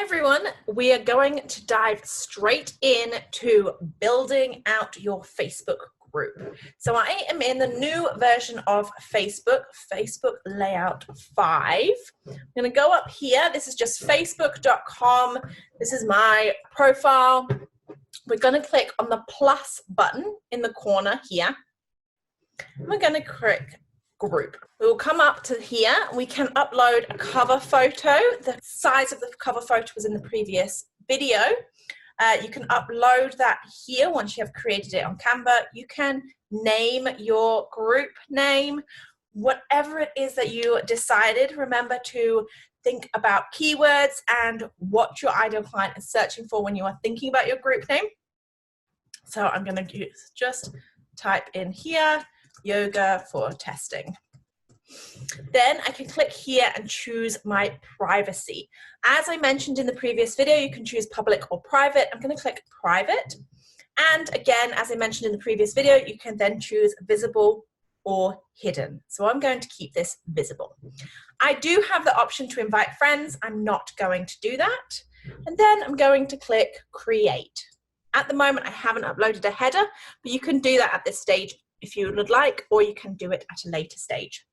everyone, we are going to dive straight into building out your Facebook group. So I am in the new version of Facebook Layout 5. I'm going to go up here. This is just facebook.com. This is my profile. We're going to click on the plus button in the corner here. We're going to click group. We will come up to here. We can upload a cover photo. The size of the cover photo was in the previous video. You can upload that here once you have created it on Canva. You can name your group name, whatever it is that you decided. Remember to think about keywords and what your ideal client is searching for when you are thinking about your group name. So I'm going to just type in here, yoga for testing. Then I can click here and choose my privacy. As I mentioned in the previous video, you can choose public or private. I'm going to click private. And again, as I mentioned in the previous video, you can then choose visible or hidden. So I'm going to keep this visible. I do have the option to invite friends. I'm not going to do that. And then I'm going to click create. At the moment, I haven't uploaded a header, but you can do that at this stage if you would like, or you can do it at a later stage.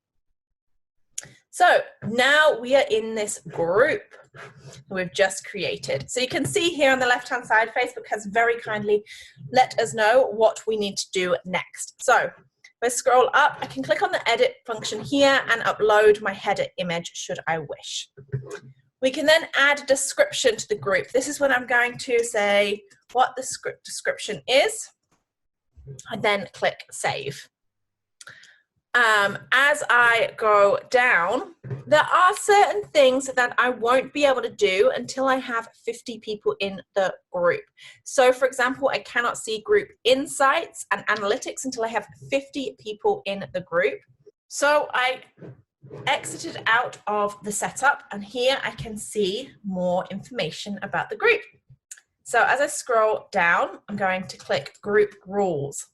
So now we are in this group we've just created. So you can see here on the left-hand side, Facebook has very kindly let us know what we need to do next. So if I scroll up, I can click on the edit function here and upload my header image should I wish. We can then add a description to the group. This is when I'm going to say what the script description is, and then click save. As I go down, there are certain things that I won't be able to do until I have 50 people in the group. So for example, I cannot see group insights and analytics until I have 50 people in the group. So I exited out of the setup, and here I can see more information about the group. So as I scroll down, I'm going to click group rules.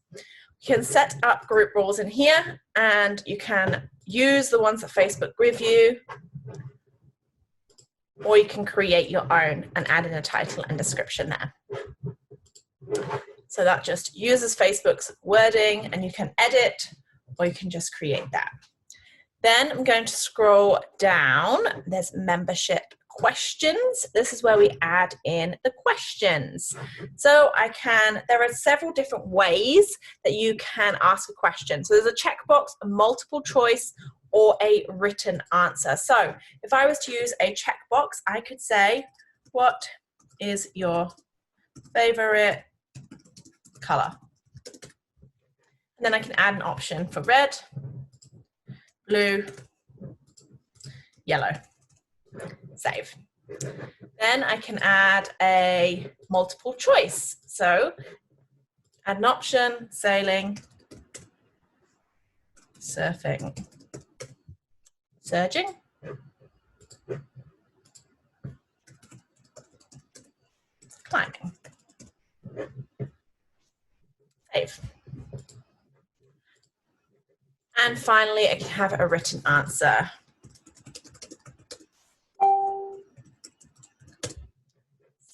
You can set up group rules in here, and you can use the ones that Facebook give you, or you can create your own and add in a title and description there. So that just uses Facebook's wording, and you can edit, or you can just create that. Then I'm going to scroll down. There's membership questions. This is where we add in the questions. So there are several different ways that you can ask a question. So there's a checkbox, a multiple choice, or a written answer. So if I was to use a checkbox, I could say, what is your favorite color? And then I can add an option for red, blue, yellow. Save. Then I can add a multiple choice. So add an option, sailing, surfing, surging, climbing. Save. And finally, I can have a written answer.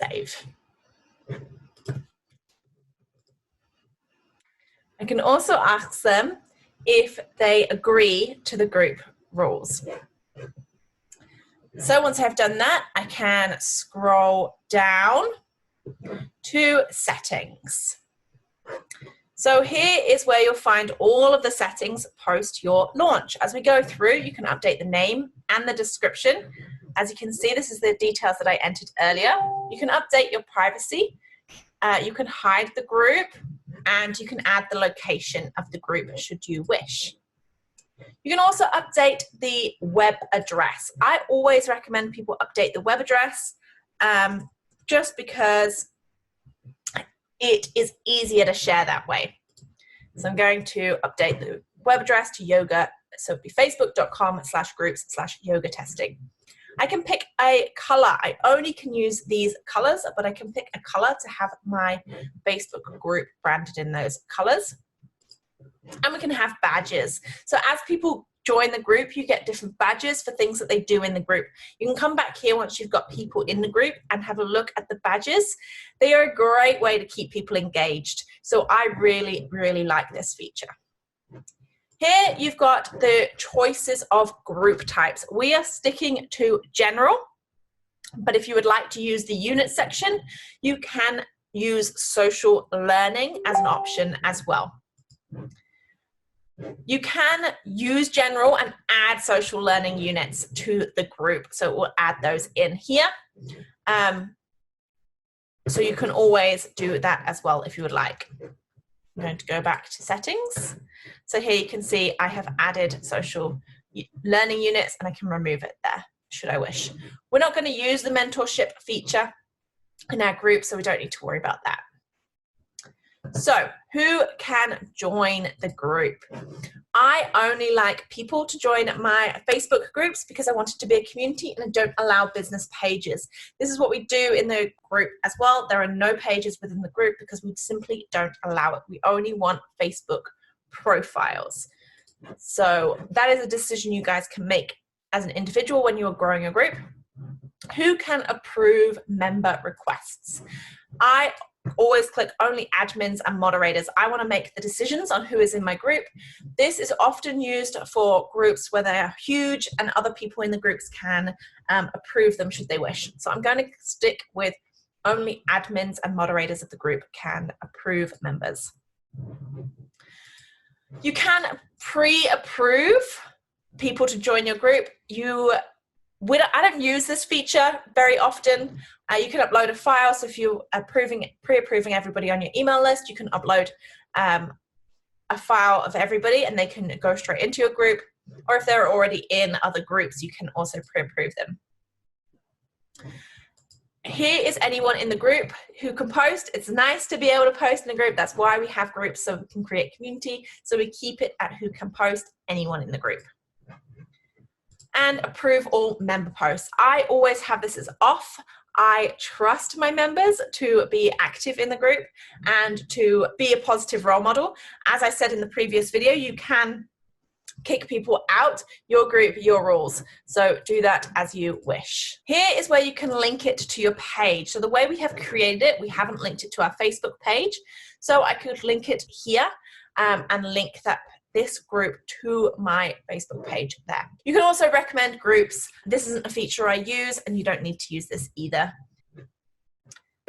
Save. I can also ask them if they agree to the group rules. So once I've done that, I can scroll down to settings. So here is where you'll find all of the settings post your launch. As we go through, you can update the name and the description. As you can see, this is the details that I entered earlier. You can update your privacy. You can hide the group, and you can add the location of the group should you wish. You can also update the web address. I always recommend people update the web address just because it is easier to share that way. So I'm going to update the web address to yoga. So it'd be facebook.com/groups/yoga testing. I can pick a color. I only can use these colors, but I can pick a color to have my Facebook group branded in those colors. And we can have badges. So as people join the group, you get different badges for things that they do in the group. You can come back here once you've got people in the group and have a look at the badges. They are a great way to keep people engaged. So I really, really like this feature. Here you've got the choices of group types. We are sticking to general, but if you would like to use the unit section, you can use social learning as an option as well. You can use general and add social learning units to the group. So we'll add those in here. So you can always do that as well if you would like. I'm going to go back to settings. So here you can see I have added social learning units and I can remove it there, should I wish. We're not going to use the mentorship feature in our group, so we don't need to worry about that. So who can join the group? I only like people to join my Facebook groups because I want it to be a community and I don't allow business pages. This is what we do in the group as well. There are no pages within the group because we simply don't allow it. We only want Facebook profiles. So that is a decision you guys can make as an individual when you are growing a group. Who can approve member requests? I always click only admins and moderators. I want to make the decisions on who is in my group. This is often used for groups where they are huge and other people in the groups can approve them should they wish. So I'm going to stick with only admins and moderators of the group can approve members. You can pre-approve people to join your group. I don't use this feature very often. You can upload a file. So if you're pre-approving everybody on your email list, you can upload a file of everybody and they can go straight into your group. Or if they're already in other groups, you can also pre-approve them. Here is anyone in the group who can post. It's nice to be able to post in a group. That's why we have groups, so we can create community. So we keep it at who can post, anyone in the group. And approve all member posts. I always have this as off. I trust my members to be active in the group and to be a positive role model. As I said in the previous video, you can kick people out, your group, your rules. So do that as you wish. Here is where you can link it to your page. So the way we have created it, we haven't linked it to our Facebook page. So I could link it here and link this group to my Facebook page there. You can also recommend groups. This isn't a feature I use and you don't need to use this either.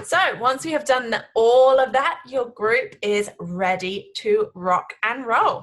So once you have done all of that, your group is ready to rock and roll.